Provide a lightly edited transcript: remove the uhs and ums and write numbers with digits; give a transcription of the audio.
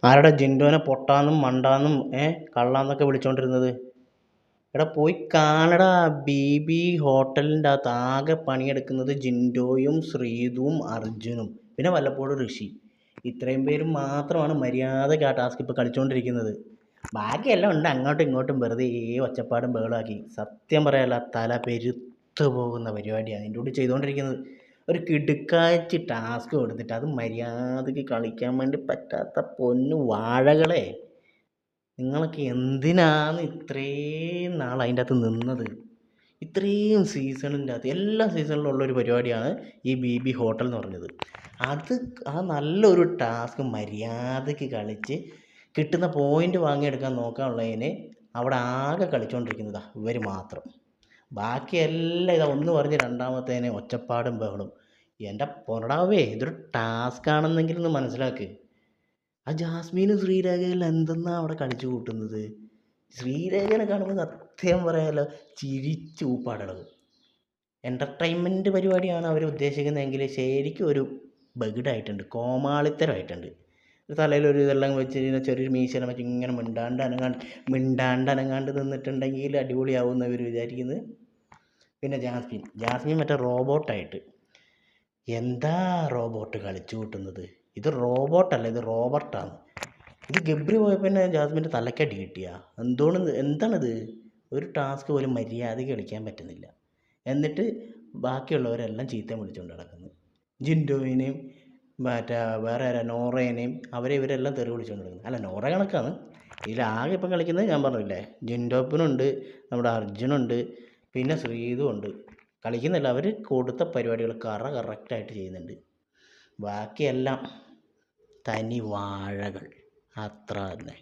ആരുടെ ജിൻഡോനെ പൊട്ടാന്നും മണ്ടാന്നും കള്ളാന്നൊക്കെ വിളിച്ചോണ്ടിരുന്നത്? എടാ പോയി കാണടാ. ബി ബി ഹോട്ടലിൻ്റെ അകത്ത് ആകെ പണിയെടുക്കുന്നത് ജിൻഡോയും ശ്രീതുവും അർജുനും പിന്നെ വല്ലപ്പോഴും ഋഷി. ഇത്രയും പേരും മാത്രമാണ് മര്യാദയ്ക്ക് ആ ടാസ്ക് ഇപ്പോൾ കളിച്ചുകൊണ്ടിരിക്കുന്നത്. ബാക്കിയെല്ലാം ഉണ്ട് അങ്ങോട്ടും ഇങ്ങോട്ടും വെറുതെ ഒച്ചപ്പാടും ബഹളമാക്കി. സത്യം പറയാലോ തല പെരുത്തു പോകുന്ന പരിപാടിയാണ് അതിൻ്റെ കൂടി ചെയ്തുകൊണ്ടിരിക്കുന്നത്. ഒരു കിടുക്കാച്ചി ടാസ്ക് കൊടുത്തിട്ട് അത് മര്യാദയ്ക്ക് കളിക്കാൻ വേണ്ടി പറ്റാത്ത പൊന്നു വാഴകളെ, നിങ്ങളൊക്കെ എന്തിനാണ് ഇത്രയും നാൾ അതിൻ്റെ അകത്ത് നിന്നത്? ഇത്രയും സീസണിൻ്റെ അകത്ത് എല്ലാ സീസണിലും ഉള്ളൊരു പരിപാടിയാണ് ഈ ബി ബി ഹോട്ടൽ എന്ന് പറഞ്ഞത്. അത് ആ നല്ലൊരു ടാസ്ക് മര്യാദയ്ക്ക് കളിച്ച് കിട്ടുന്ന പോയിൻ്റ് വാങ്ങിയെടുക്കാൻ നോക്കാനുള്ളതിന് അവിടെ ആകെ കളിച്ചുകൊണ്ടിരിക്കുന്നതാ ഇവർ മാത്രം. ബാക്കിയെല്ലാം ഇതാ ഒന്ന് പറഞ്ഞ് രണ്ടാമത്തേനെ ഒച്ചപ്പാടും ബഹളും. എൻ്റെ പൊറടാവേ, ഇതൊരു ടാസ്ക് ആണെന്നെങ്കിലും ഒന്ന് മനസ്സിലാക്ക്. ആ ജാസ്മീനും ശ്രീരേഖയിൽ എന്തെന്നാ അവിടെ കളിച്ചു കൂട്ടുന്നത്? ശ്രീരേഖനെ കാണുമ്പോൾ സത്യം പറയാലോ ചിരിച്ച് ഊപ്പാടളവ്. എൻ്റർടൈൻമെൻറ്റ് പരിപാടിയാണ് അവർ ഉദ്ദേശിക്കുന്നതെങ്കിൽ ശരിക്കും ഒരു ബഗിഡായിട്ടുണ്ട്, കോമാളിത്തരമായിട്ടുണ്ട്. തലയിലൊരു ഇതെല്ലാം വെച്ച് ചെറിയൊരു മീശയെല്ലാം വെച്ച് ഇങ്ങനെ മിണ്ടാണ്ട് അനങ്ങാണ്ട് നിന്നിട്ടുണ്ടെങ്കിൽ അടിപൊളിയാവുമെന്ന് അവർ വിചാരിക്കുന്നത്. പിന്നെ ജാസ്മിൻ മറ്റേ റോബോട്ടായിട്ട് എന്താ റോബോട്ട് കളിച്ചു കൂട്ടുന്നത്? ഇത് റോബോട്ടല്ല, ഇത് റോബർട്ടാണ്. ഇത് ഗബ്രി പോയപ്പോൾ തന്നെ ജാസ്മിൻ്റെ തലക്കടി കിട്ടിയ എന്താണിത്? ഒരു ടാസ്ക് പോലും മര്യാദയ്ക്ക് കളിക്കാൻ പറ്റുന്നില്ല. എന്നിട്ട് ബാക്കിയുള്ളവരെല്ലാം ചീത്തയും വിളിച്ചുകൊണ്ട് നടക്കുന്നു. ജിൻഡോവിനെയും വേറെ ആരാ നോറേനെയും ഇവരെല്ലാം തെറി വിളിച്ചുകൊണ്ട് നടക്കുന്നു. അല്ല, നോറ കണക്കാണ്. ഇതിലാകെ ഇപ്പം കളിക്കുന്നത് ഞാൻ പറഞ്ഞില്ലേ, ജിൻഡോപ്പനുണ്ട്, നമ്മുടെ അർജുനുണ്ട്, പിന്നെ ശ്രീതു ഉണ്ട്. കളിക്കുന്നില്ല, അവർ കൊടുത്ത പരിപാടികൾ കറക്റ്റായിട്ട് ചെയ്യുന്നുണ്ട്. ബാക്കിയെല്ലാം തനി വാഴകൾ, അത്ര തന്നെ.